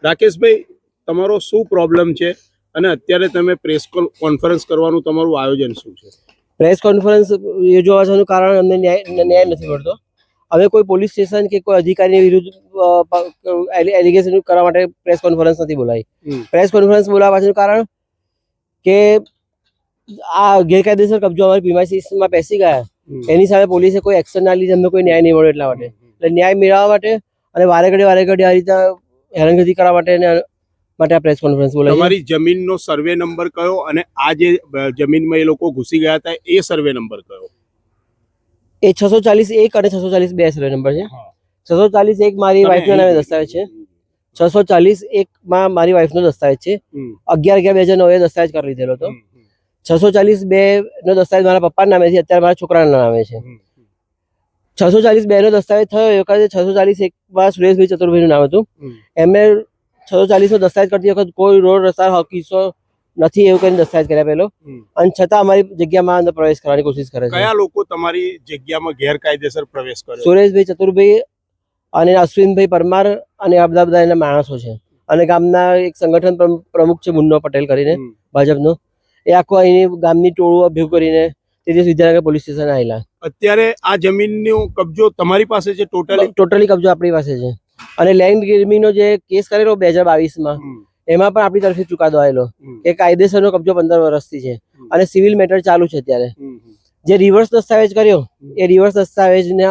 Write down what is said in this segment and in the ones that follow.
રાકેશભાઈ, તમારો શું પ્રોબ્લેમ છે અને અત્યારે તમે પ્રેસ કોન્ફરન્સ કરવાનું તમારું આયોજન શું છે? પ્રેસ કોન્ફરન્સ યોજવાનું કારણ અમને ન્યાય નથી મળતો. હવે કોઈ પોલીસ સ્ટેશન કે કોઈ અધિકારીની વિરુદ્ધ એલિગેશન કરવા માટે પ્રેસ કોન્ફરન્સ નથી બોલાવી. પ્રેસ કોન્ફરન્સ બોલાવવા પાછળનું કારણ કે આ ગેરકાયદેસર કબજો અમારી પ્રીમાઇસીસમાં બેસી ગયા, એની સામે પોલીસે કોઈ એક્શન ના લીધે અમને કોઈ ન્યાય નહીં મળ્યો. એટલા માટે એટલે ન્યાય મેળવવા માટે અને વારે ઘડી આ રીતે હેરાનગતિ કરવા માટે આ પ્રેસ કોન્ફરન્સ બોલાવી. તમારી જમીનનો સર્વે નંબર કયો અને આ જે જમીનમાં એ લોકો ઘૂસી ગયા હતા એ સર્વે નંબર કયો? એ 640(1) અને 640(2) સર્વે નંબર છે. 640(1) મારી વાઈફના નામે દસ્તાવેજ છે. 640(1) માં મારી વાઈફનો દસ્તાવેજ છે. 11/11/2009 દસ્તાવેજ કરી લીધેલો હતો. 640(2) નો દસ્તાવેજ મારા પપ્પાના નામે છે, અત્યારે મારા છોકરાના નામે છે. 640(2) નો દસ્તાવેજ થયો એ વખતે 640(1) માં સુરેશભાઈ ચતુરભાઈનું નામ હતું. એમને 640 નો દસ્તાવેજ કરતી વખત કોઈ રોડ રસ્તા કિસ્સો નથી એવું કરીને દસ્તાવેજ કર્યા પેલો, અને છતાં અમારી જગ્યામાં અંદર પ્રવેશ કરવાની કોશિશ કરે છે. કયા લોકો તમારી જગ્યામાં ગેરકાયદેસર પ્રવેશ કરે? સુરેશભાઈ ચતુરભાઈ અને અશ્વિનભાઈ પરમાર અને આ બધા એના માણસો છે. અને ગામના એક સંગઠન પ્રમુખ છે મુન્નો પટેલ કરીને, ભાજપનો. એ આખું અહીંની ગામની ટોળું ભેગું કરીને તે દિવસ વિદ્યાનગર પોલીસ સ્ટેશન આવેલા. અત્યારે આ જમીનનો કબજો તમારી પાસે છે? ટોટલી કબજો આપણી પાસે છે. અને લેન્ડ ગ્રેબિંગનો જે કેસ કરેલો 2022માં, એમાં પણ આપણી તરફથી ચુકાદો આવેલો કે કાયદેસરનો કબજો 15 વર્ષથી છે અને સિવિલ મેટર ચાલુ છે. અત્યારે જે રિવર્સ દસ્તાવેજ કર્યો એ રિવર્સ દસ્તાવેજને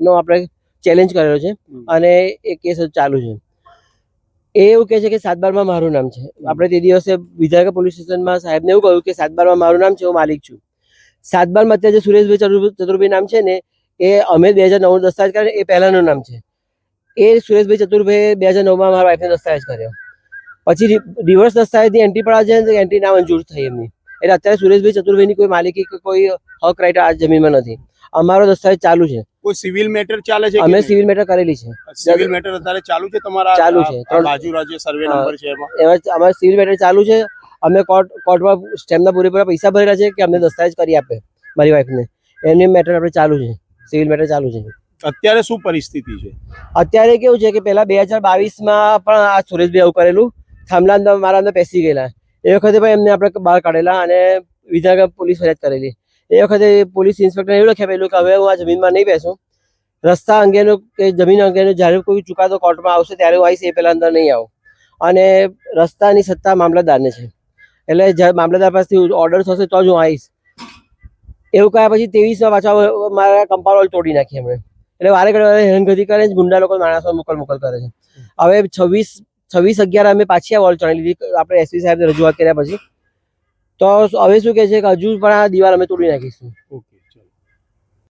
નો આપણે ચેલેન્જ કરેલો છે અને એ કેસ ચાલુ છે. એ એવું કહે છે કે 7/12 માં મારું નામ છે. આપણે તે દિવસે વિદ્યાનગર પોલીસ સ્ટેશનમાં સાહેબને એવું કહ્યું કે 7/12 માં મારું નામ છે, હું માલિક છું. 7/12 માં અત્યારે જે સુરેશભાઈ ચતુરભાઈ નામ છે ને, એ અમે 2009 દસ્તાવેજ કર્યો એ પહેલાનું નામ છે. એ સુરેશભાઈ ચતુરભાઈ 2009 માં મારા વાઈફને દસ્તાવેજ કર્યો. પછી રિવર્સ દસ્તાવેજની એન્ટ્રી પડવા જાય, એન્ટ્રી ના મંજૂર થઈ એમની. એટલે અત્યારે સુરેશભાઈ ચતુરભાઈની કોઈ માલિકી કે કોઈ હક રાઈટ આ જમીનમાં નથી. અમારો દસ્તાવેજ ચાલુ છે. કોઈ સિવિલ મેટર ચાલે છે? અમે સિવિલ મેટર કરેલી છે. સિવિલ મેટર અત્યારે ચાલુ છે તમારા? ચાલુ છે. બાજુ રાજ્ય સર્વે નંબર છે એમાં અમારે સિવિલ મેટર ચાલુ છે. અમે કોર્ટમાં સ્ટેમ્પના પૂરેપૂરા પૈસા ભરેલા છે કે અમને દસ્તાવેજ કરી આપે મારી વાઈફને. એની મેટર આપણે ચાલુ છે, સિવિલ મેટર ચાલુ છે. અત્યારે શું પરિસ્થિતિ છે? અત્યારે કેવું છે કે પેલા 2022માં પણ આ સુરેશભાઈ આવું કરેલું, થાંભલા મારા અંદર પેસી ગયેલા. એ વખતે પણ એમને આપણે બહાર કાઢેલા અને વિદ્યાનગર પોલીસ ફરિયાદ કરેલી. એ વખતે પોલીસ ઇન્સ્પેક્ટર એવું લખ્યા પેલું કે હવે હું આ જમીનમાં નહીં બેસું. રસ્તા અંગેનો કે જમીન અંગેનો જ્યારે કોઈ ચુકાદો કોર્ટમાં આવશે ત્યારે હું આવીશ, એ પહેલા અંદર નહીં આવું. અને રસ્તાની સત્તા મામલતદારને છે, એટલે જ્યારે મામલતદાર પાસેથી ઓર્ડર થશે તો જ હું આવીશ. એવું કહ્યા પછી 23માં પાછા મારા કમ્પાઉન્ડ વોલ તોડી નાખી એમણે. એટલે વારે ઘડી હેરાનગતિ કરે છે, ગુંડા લોકો માણસો મોકલ કરે છે. હવે 26/11 અમે પાછી આ વોલ ચણી લીધી આપણે એસપી સાહેબને રજૂઆત કર્યા પછી. તો હવે શું કહે છે કે હજુ પણ આ દિવાલ અમે તોડી નાખીશું.